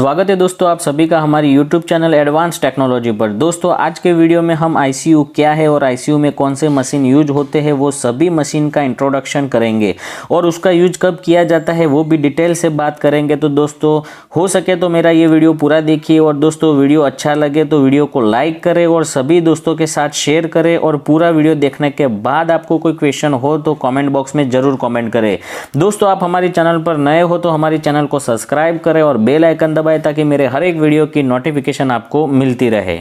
स्वागत है दोस्तों आप सभी का हमारी YouTube चैनल एडवांस टेक्नोलॉजी पर। दोस्तों आज के वीडियो में हम ICU क्या है और ICU में कौन से मशीन यूज होते हैं वो सभी मशीन का इंट्रोडक्शन करेंगे और उसका यूज कब किया जाता है वो भी डिटेल से बात करेंगे। तो दोस्तों हो सके तो मेरा ये वीडियो पूरा देखिए और दोस्तों वीडियो अच्छा लगे तो वीडियो को लाइक करें और सभी दोस्तों के साथ शेयर करें और पूरा वीडियो देखने के बाद आपको कोई क्वेश्चन हो तो कॉमेंट बॉक्स में ज़रूर कॉमेंट करें। दोस्तों आप हमारे चैनल पर नए हो तो हमारे चैनल को सब्सक्राइब करें और बेल आइकन दबाएं ताकि मेरे हर एक वीडियो की नोटिफिकेशन आपको मिलती रहे।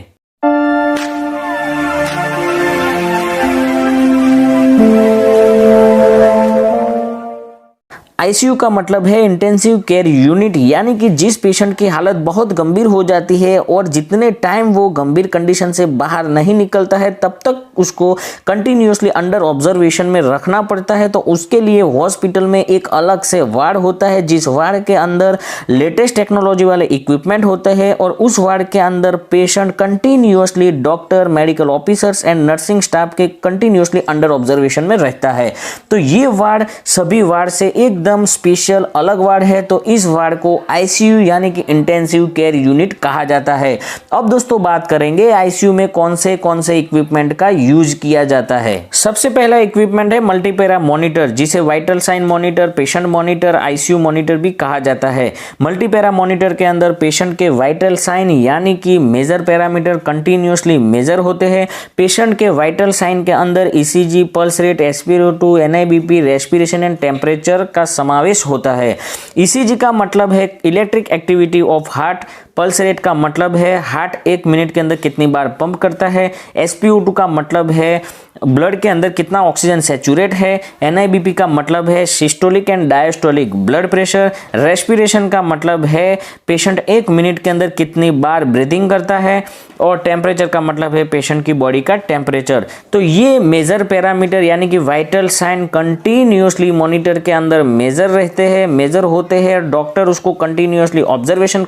ICU का मतलब है इंटेंसिव केयर यूनिट, यानी कि जिस पेशेंट की हालत बहुत गंभीर हो जाती है और जितने टाइम वो गंभीर कंडीशन से बाहर नहीं निकलता है तब तक उसको कंटिन्यूसली अंडर ऑब्जर्वेशन में रखना पड़ता है। तो उसके लिए हॉस्पिटल में एक अलग से वार्ड होता है जिस वार्ड के अंदर लेटेस्ट टेक्नोलॉजी वाले इक्विपमेंट होते हैं और उस वार्ड के अंदर patient continuously doctor, medical officers and nursing staff के कंटिन्यूसली अंडर ऑब्जर्वेशन में रहता है। तो ये वार्ड सभी वार्ड से एकदम स्पेशल अलग वार्ड है। तो इस वार्ड को ICU यानी कि इंटेंसिव केयर यूनिट कहा जाता है। अब दोस्तों बात करेंगे ICU में कौन से इक्विपमेंट का यूज किया जाता है। सबसे पहला इक्विपमेंट है मल्टीपैरा मॉनिटर, जिसे vital sign monitor, patient monitor, ICU monitor भी कहा जाता है। मल्टीपैरा मॉनिटर के अंदर पेशेंट के वाइटल साइन यानी कि मेजर पैरामीटर कंटिन्यूसली मेजर होते हैं। पेशेंट के वाइटल साइन के अंदर ECG, pulse rate, SpO2, NIBP, respiration and temperature का समावेश होता है। ECG का मतलब है electric activity of heart, pulse rate का मतलब है हार्ट एक मिनट के अंदर कितनी बार पंप करता है, SpO2 का मतलब है ब्लड के अंदर कितना ऑक्सीजन सैचुरेट है, NIBP का मतलब है systolic and diastolic blood pressure, respiration का मतलब है पेशेंट एक मिनट के अंदर कितनी बार ब्रीदिंग करता है और टेम्परेचर का मतलब है पेशेंट की बॉडी का टेम्परेचर। तो ये मेजर पैरामीटर यानी कि वाइटल साइन कंटिन्यूसली मॉनिटर के अंदर मेजर रहते हैं, मेजर होते हैं। डॉक्टर उसको कंटिन्यूसली ऑब्जर्वेशन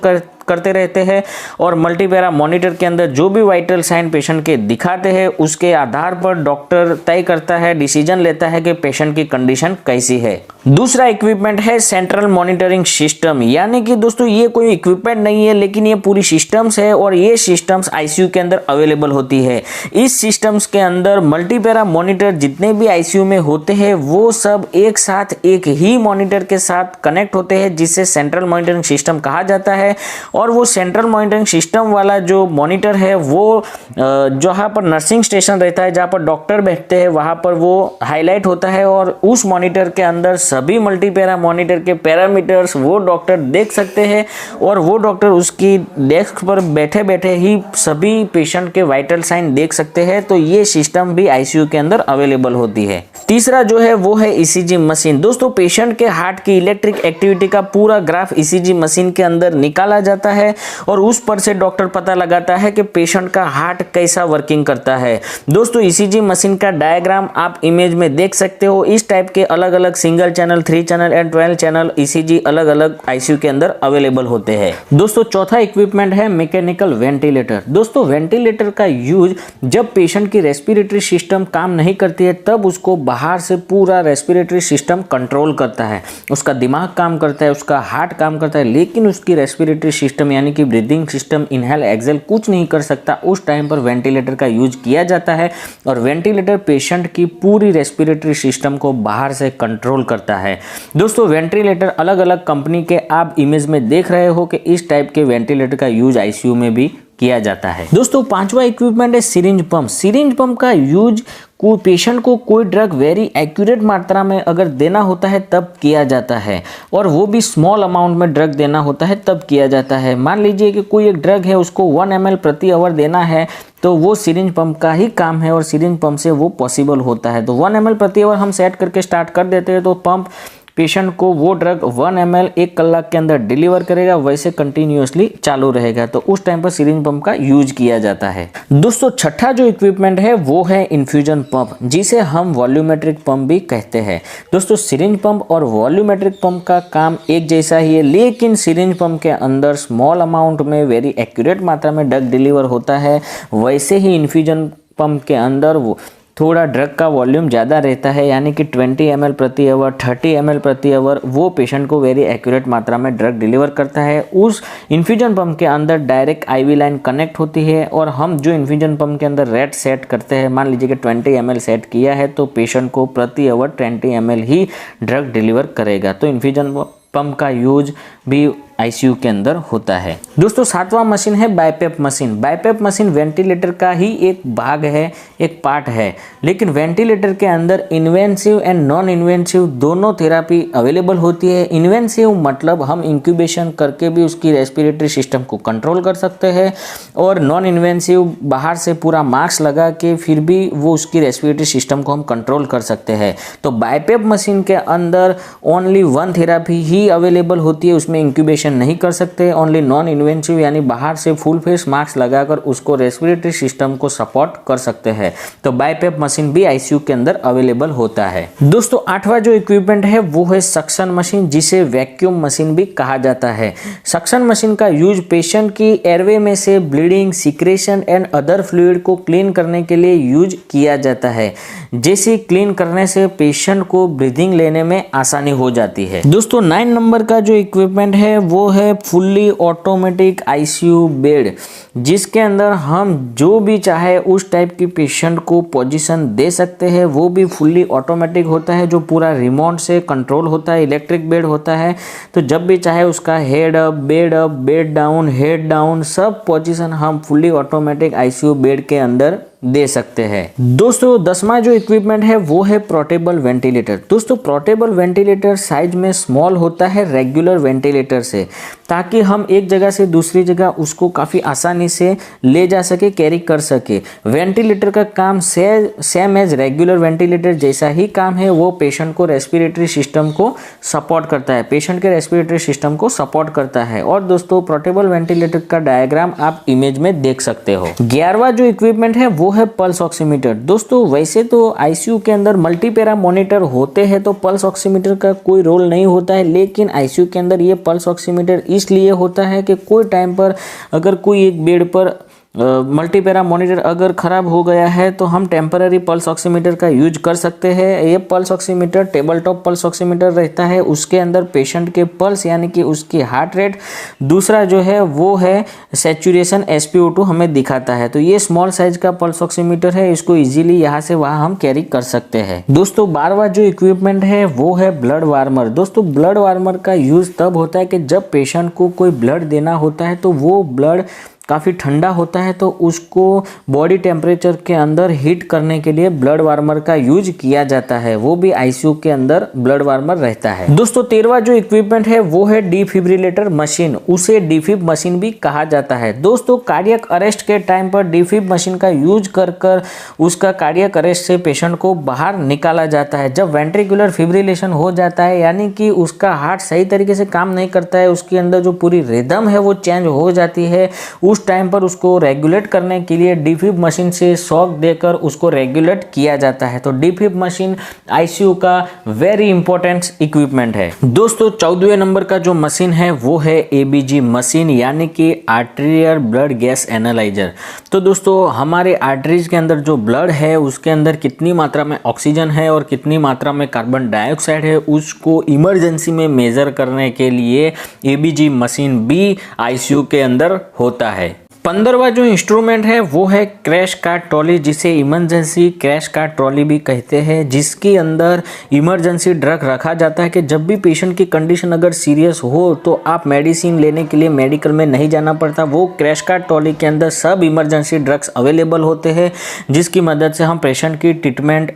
करते रहते हैं और मल्टीपैरा मॉनिटर के अंदर जो भी वाइटल साइन पेशेंट के दिखाते हैं उसके आधार पर डॉक्टर तय करता है, डिसीजन लेता है कि पेशेंट की कंडीशन कैसी है। दूसरा इक्विपमेंट है सेंट्रल मॉनिटरिंग सिस्टम, यानी कि दोस्तों ये कोई इक्विपमेंट नहीं है लेकिन ये पूरी सिस्टम्स है और ये सिस्टम्स ICU के अंदर अवेलेबल होती है। इस सिस्टम्स के अंदर मल्टीपैरा मॉनिटर जितने भी ICU में होते हैं वो सब एक साथ एक ही मॉनिटर के साथ कनेक्ट होते हैं जिससे सेंट्रल मॉनिटरिंग सिस्टम कहा जाता है। और वो सेंट्रल मॉनिटरिंग सिस्टम वाला जो मॉनिटर है वो जहाँ पर नर्सिंग स्टेशन रहता है, जहाँ पर डॉक्टर बैठते हैं, वहाँ पर वो हाईलाइट होता है और उस मॉनिटर के अंदर सभी मल्टीपैरा मॉनिटर के पैरामीटर्स वो डॉक्टर देख सकते हैं और वो डॉक्टर उसकी डेस्क पर बैठे बैठे ही सभी पेशेंट के वाइटल साइन देख सकते हैं। तो ये सिस्टम भी ICU के अंदर अवेलेबल होती है। तीसरा जो है वो है ECG मशीन। दोस्तों पेशेंट के हार्ट की इलेक्ट्रिक एक्टिविटी का पूरा ग्राफ ECG मशीन के अंदर निकाला जाता है और उस पर से डॉक्टर पता लगाता है कि पेशेंट का हार्ट कैसा वर्किंग करता है। दोस्तों ECG मशीन का डायग्राम आप इमेज में देख सकते हो। इस टाइप के अलग अलग single channel, 3 channel and 12 channel ECG अलग अलग ICU के अंदर अवेलेबल होते हैं। दोस्तों चौथा इक्विपमेंट है मैकेनिकल वेंटिलेटर। दोस्तों वेंटिलेटर का यूज जब पेशेंट की रेस्पिरेटरी सिस्टम काम नहीं करती है तब उसको बाहर से पूरा रेस्पिरेटरी सिस्टम कंट्रोल करता है। उसका दिमाग काम करता है, उसका हार्ट काम करता है, लेकिन उसकी रेस्पिरेटरी सिस्टम यानी कि ब्रीदिंग सिस्टम, इनहेल एक्सेल कुछ नहीं कर सकता। उस टाइम पर वेंटिलेटर का यूज किया जाता है और वेंटिलेटर पेशेंट की पूरी रेस्पिरेटरी सिस्टम को बाहर से कंट्रोल करता है। दोस्तों वेंटिलेटर अलग अलग कंपनी के आप इमेज में देख रहे हो कि इस टाइप के वेंटिलेटर का यूज ICU में भी किया जाता है। दोस्तों पांचवा इक्विपमेंट है सिरिंज पंप। सिरिंज पंप का यूज कोई पेशेंट को कोई ड्रग वेरी एक्यूरेट मात्रा में अगर देना होता है तब किया जाता है और वो भी स्मॉल अमाउंट में ड्रग देना होता है तब किया जाता है। मान लीजिए कि कोई एक ड्रग है उसको 1 ml प्रति आवर देना है तो वो सिरिंज पंप का ही काम है और सिरिंज पंप से वो पॉसिबल होता है। तो 1 ml प्रति आवर हम सेट करके स्टार्ट कर देते हैं तो पंप पेशेंट को वो ड्रग 1 ml 1 कलाक के अंदर डिलीवर करेगा, वैसे कंटिन्यूअसली चालू रहेगा। तो उस टाइम पर सिरिंज पंप का यूज किया जाता है। दोस्तों छठा जो इक्विपमेंट है वो है इन्फ्यूजन पंप, जिसे हम वॉल्यूमेट्रिक पंप भी कहते हैं। दोस्तों सिरिंज पंप और वॉल्यूमेट्रिक पंप का काम एक जैसा ही है, लेकिन सिरिंज पंप के अंदर स्मॉल अमाउंट में वेरी एक्यूरेट मात्रा में ड्रग डिलीवर होता है, वैसे ही इन्फ्यूजन पंप के अंदर वो थोड़ा ड्रग का वॉल्यूम ज़्यादा रहता है, यानी कि 20 ml प्रति आवर, 30 ml प्रति आवर, वो पेशेंट को वेरी एक्यूरेट मात्रा में ड्रग डिलीवर करता है। उस इन्फ्यूजन पंप के अंदर डायरेक्ट IV लाइन कनेक्ट होती है और हम जो इन्फ्यूजन पंप के अंदर रेट सेट करते हैं, मान लीजिए कि 20 ml सेट किया है तो पेशेंट को प्रति आवर 20 ml ही ड्रग डिलीवर करेगा। तो इन्फ्यूजन पंप का यूज भी ICU के अंदर होता है। दोस्तों 7वां मशीन है बाइपेप मशीन। बाइपेप मशीन वेंटिलेटर का ही एक भाग है, एक पार्ट है, लेकिन वेंटिलेटर के अंदर इन्वेंसिव एंड नॉन इन्वेंसिव दोनों थेरापी अवेलेबल होती है। इन्वेंसिव मतलब हम इंक्यूबेशन करके भी उसकी रेस्पिरेटरी सिस्टम को कंट्रोल कर सकते हैं, और नॉन इन्वेंसिव बाहर से पूरा मास्क लगा के फिर भी वो उसकी रेस्पिरेटरी सिस्टम को हम कंट्रोल कर सकते हैं। तो बाइपेप मशीन के अंदर ओनली वन थेरापी ही अवेलेबल होती है, उसमें इंक्यूबेशन नहीं कर सकते। ओनली नॉन इन्वेंसिव यानी बाहर से फुल फेस मास्क लगाकर उसको रेस्पिरेटरी सिस्टम को सपोर्ट कर सकते हैं। तो बाइपेप मशीन भी ICU के अंदर अवेलेबल होता है। दोस्तों 8वां जो इक्विपमेंट है वो है सक्शन मशीन, जिसे वैक्यूम मशीन भी कहा जाता है। सक्शन मशीन का यूज पेशेंट की एयरवे में से bleeding, secretion and other fluid को क्लीन करने के लिए यूज किया जाता है। जैसे क्लीन करने से पेशेंट को ब्रीदिंग लेने में आसानी हो जाती है। दोस्तों 9 नंबर का जो इक्विपमेंट है वो है फुल्ली ऑटोमेटिक ICU बेड, जिसके अंदर हम जो भी चाहे उस टाइप की पेशेंट को पोजीशन दे सकते हैं। वो भी फुल्ली ऑटोमेटिक होता है, जो पूरा रिमोट से कंट्रोल होता है, इलेक्ट्रिक बेड होता है। तो जब भी चाहे उसका head up, bed down, head down, सब पोजीशन हम फुल्ली ऑटोमेटिक ICU बेड के अंदर दे सकते हैं। दोस्तों 10वां जो इक्विपमेंट है वो है पोर्टेबल वेंटिलेटर। दोस्तों पोर्टेबल वेंटिलेटर साइज में स्मॉल होता है रेगुलर वेंटिलेटर से, ताकि हम एक जगह से दूसरी जगह उसको काफ़ी आसानी से ले जा सके, कैरी कर सके। वेंटिलेटर का काम सेम एज रेगुलर वेंटिलेटर जैसा ही काम है। वो पेशेंट को रेस्पिरेटरी सिस्टम को सपोर्ट करता है, पेशेंट के रेस्पिरेटरी सिस्टम को सपोर्ट करता है। और दोस्तों पोर्टेबल वेंटिलेटर का डायग्राम आप इमेज में देख सकते हो। 11वां जो इक्विपमेंट है वो है पल्स ऑक्सीमीटर। दोस्तों वैसे तो ICU के अंदर मल्टीपैरा मॉनिटर होते हैं, तो पल्स ऑक्सीमीटर का कोई रोल नहीं होता है, लेकिन ICU के अंदर ये पल्स ऑक्सीमीटर इसलिए होता है कि कोई टाइम पर अगर कोई एक बेड पर मल्टीपैरा मॉनिटर अगर ख़राब हो गया है तो हम टेम्पररी पल्स ऑक्सीमीटर का यूज कर सकते हैं। ये pulse oximeter table top pulse oximeter रहता है, उसके अंदर पेशेंट के पल्स यानी कि उसकी हार्ट रेट, दूसरा जो है वो है सैचुरेशन SpO2 हमें दिखाता है। तो ये स्मॉल साइज का पल्स ऑक्सीमीटर है, इसको इजीली यहाँ से वहाँ हम कैरी कर सकते हैं। दोस्तों 12वां जो इक्विपमेंट है वो है ब्लड वार्मर। दोस्तों ब्लड वार्मर का यूज तब होता है कि जब पेशेंट को कोई ब्लड देना होता है तो वो ब्लड काफ़ी ठंडा होता है, तो उसको बॉडी टेम्परेचर के अंदर हीट करने के लिए ब्लड वार्मर का यूज किया जाता है। वो भी ICU के अंदर ब्लड वार्मर रहता है। दोस्तों 13वां जो इक्विपमेंट है वो है डिफिब्रिलेटर मशीन, उसे डिफिब मशीन भी कहा जाता है। दोस्तों कार्डियक अरेस्ट के टाइम पर डिफिब मशीन का यूज कर उसका कार्डियक अरेस्ट से पेशेंट को बाहर निकाला जाता है। जब वेंट्रिकुलर फिब्रिलेशन हो जाता है, यानी कि उसका हार्ट सही तरीके से काम नहीं करता है, उसके अंदर जो पूरी रिदम है वो चेंज हो जाती है, उस टाइम पर उसको रेगुलेट करने के लिए डिफिब मशीन से शॉक देकर उसको रेगुलेट किया जाता है। तो डिफिब मशीन ICU का वेरी इंपॉर्टेंट इक्विपमेंट है। दोस्तों 14वें नंबर का जो मशीन है वो है ABG मशीन, यानी कि आर्टेरियल ब्लड गैस एनालाइजर। तो दोस्तों हमारे आर्टरीज के अंदर जो ब्लड है उसके अंदर कितनी मात्रा में ऑक्सीजन है और कितनी मात्रा में कार्बन डाइऑक्साइड है, उसको इमरजेंसी में मेजर करने के लिए ABG मशीन भी ICU के अंदर होता है। 15वां जो इंस्ट्रूमेंट है वो है क्रैश कार्ट ट्रॉली, जिसे इमरजेंसी क्रैश कार्ट ट्रॉली भी कहते हैं, जिसके अंदर इमरजेंसी ड्रग रखा जाता है कि जब भी पेशेंट की कंडीशन अगर सीरियस हो तो आप मेडिसिन लेने के लिए मेडिकल में नहीं जाना पड़ता। वो क्रैश कार्ट ट्रॉली के अंदर सब इमरजेंसी ड्रग्स अवेलेबल होते हैं, जिसकी मदद से हम पेशेंट की ट्रीटमेंट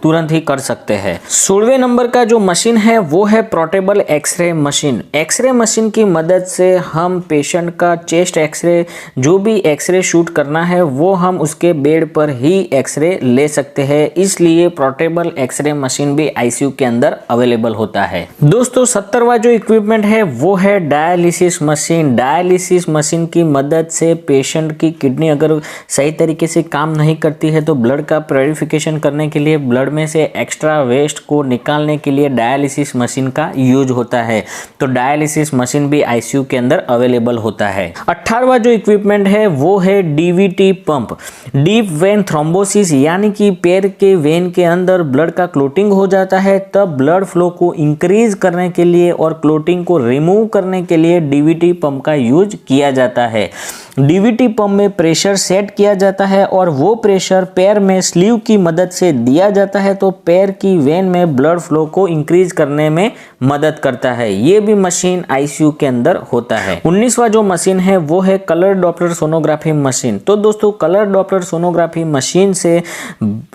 तुरंत ही कर सकते हैं। 16वें नंबर का जो मशीन है वो है portable X-ray machine. X-ray machine की मदद से हम पेशेंट का चेस्ट एक्सरे, जो भी एक्सरे शूट करना है वो हम उसके बेड पर ही एक्सरे ले सकते हैं, इसलिए पोर्टेबल एक्सरे मशीन भी ICU के अंदर अवेलेबल होता है। दोस्तों 70वां जो इक्विपमेंट है वो है डायलिसिस मशीन। डायलिसिस मशीन की मदद से पेशेंट की किडनी अगर सही तरीके से काम नहीं करती है तो ब्लड का प्योरिफिकेशन करने के लिए, ब्लड में से एक्स्ट्रा वेस्ट को निकालने के लिए डायलिसिस मशीन का यूज होता है। तो डायलिसिस मशीन भी ICU के अंदर अवेलेबल होता है। 18वां जो इक्विपमेंट इक्विपमेंट है वो है DVT pump, deep vein thrombosis, यानी कि पैर के वेन के अंदर ब्लड का क्लोटिंग हो जाता है, तब ब्लड फ्लो को इंक्रीज करने के लिए और क्लोटिंग को रिमूव करने के लिए डीवीटी पंप का यूज किया जाता है। डीवीटी पंप में प्रेशर सेट किया जाता है और वो प्रेशर पैर में स्लीव की मदद से दिया जाता है, तो पैर की वेन में ब्लड फ्लो को इंक्रीज करने में मदद करता है। ये भी मशीन आईसीयू के अंदर होता है। 19वां जो मशीन है वो है कलर डॉपलर सोनोग्राफी मशीन। तो दोस्तों कलर डॉपलर सोनोग्राफी मशीन से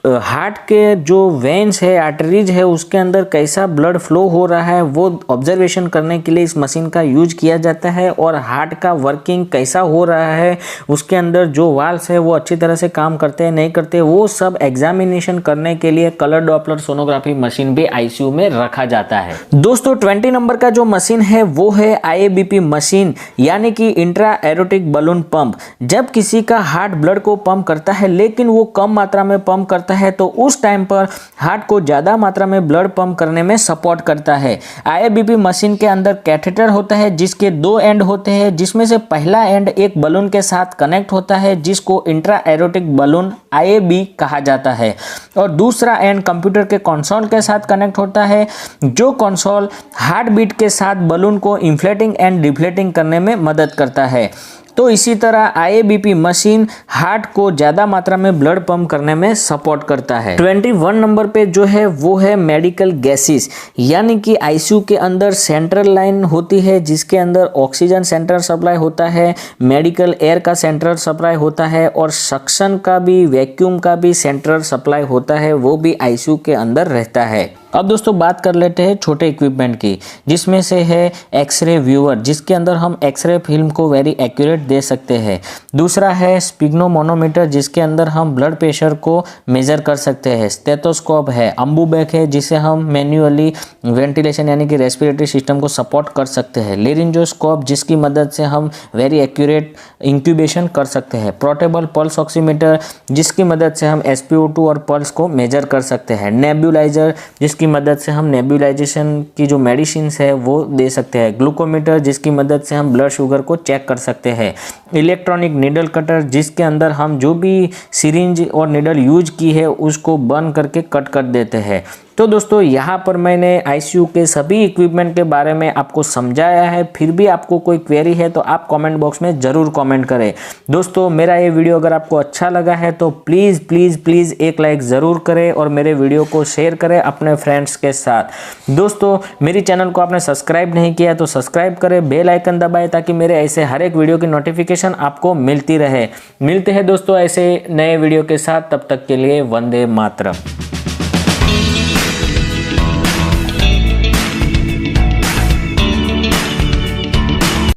हार्ट के जो वेन्स है, आर्टरीज है, उसके अंदर कैसा ब्लड फ्लो हो रहा है वो ऑब्जर्वेशन करने के लिए इस मशीन का यूज किया जाता है, और हार्ट का वर्किंग कैसा हो रहा है, उसके अंदर जो वाल्व्स है वो अच्छी तरह से काम करते हैं नहीं करते, वो सब एग्जामिनेशन करने के लिए कलर डॉपलर सोनोग्राफी मशीन भी आईसीयू में रखा जाता है। दोस्तों 20 नंबर का जो मशीन है वो है आईएबीपी मशीन, यानी कि इंट्रा एरोटिक बलून पंप। जब किसी का हार्ट ब्लड को पंप करता है लेकिन वो कम मात्रा में पंप करता है, तो उस टाइम पर हार्ट को ज्यादा मात्रा में ब्लड पंप करने में सपोर्ट करता है। आईएबीपी मशीन के अंदर कैथेटर होता है जिसके 2 एंड होते हैं, जिसमें से पहला एंड एक बलून के साथ कनेक्ट होता है जिसको इंट्रा एरोटिक बलून आईएबी कहा जाता है, और दूसरा एंड कंप्यूटर के कंसोल के साथ कनेक्ट होता है, जो कंसोल हार्ट बीट के साथ बलून को इन्फ्लेटिंग एंड डिफ्लेटिंग करने में मदद करता है। तो इसी तरह आईएबीपी मशीन हार्ट को ज्यादा मात्रा में ब्लड पंप करने में सपोर्ट करता है। 21 नंबर पे जो है वो है मेडिकल गैसेस, यानी कि आईसीयू के अंदर सेंट्रल लाइन होती है जिसके अंदर ऑक्सीजन सेंट्रल सप्लाई होता है, मेडिकल एयर का सेंट्रल सप्लाई होता है, और सक्शन का भी, वैक्यूम का भी सेंट्रल सप्लाई होता है, वो भी आईसीयू के अंदर रहता है। अब दोस्तों बात कर लेते हैं छोटे इक्विपमेंट की, जिसमें से है एक्सरे व्यूअर, जिसके अंदर हम एक्सरे फिल्म को वेरी एक्यूरेट दे सकते हैं। दूसरा है स्पिग्नोमोनोमीटर, जिसके अंदर हम ब्लड प्रेशर को मेजर कर सकते हैं। स्टेथोस्कोप है, अम्बुबैक है, जिसे हम मैन्युअली वेंटिलेशन यानी कि रेस्पिरेटरी सिस्टम को सपोर्ट कर सकते हैं। लेरिंजोस्कोप, जिसकी मदद से हम वेरी एक्यूरेट इंक्यूबेशन कर सकते हैं। पोर्टेबल पल्स ऑक्सीमीटर, जिसकी मदद से हम SpO2 और पल्स को मेजर कर सकते हैं। नेब्यूलाइजर, जिसकी मदद से हम नेब्यूलाइजेशन की जो मेडिसिन है वो दे सकते हैं। ग्लूकोमीटर, जिसकी मदद से हम ब्लड शुगर को चेक कर सकते हैं। इलेक्ट्रॉनिक नीडल कटर, जिसके अंदर हम जो भी सिरिंज और नीडल यूज की है उसको बर्न करके कट कर देते हैं। तो दोस्तों यहाँ पर मैंने आईसीयू के सभी इक्विपमेंट के बारे में आपको समझाया है। फिर भी आपको कोई क्वेरी है तो आप कमेंट बॉक्स में ज़रूर कमेंट करें। दोस्तों मेरा ये वीडियो अगर आपको अच्छा लगा है तो प्लीज़ प्लीज़ प्लीज़ एक लाइक ज़रूर करें और मेरे वीडियो को शेयर करें अपने फ्रेंड्स के साथ। दोस्तों मेरी चैनल को आपने सब्सक्राइब नहीं किया तो सब्सक्राइब करें, बेल आइकन दबाएं ताकि मेरे ऐसे हर एक वीडियो की नोटिफिकेशन आपको मिलती रहे। मिलते हैं दोस्तों ऐसे नए वीडियो के साथ, तब तक के लिए वंदे मातरम।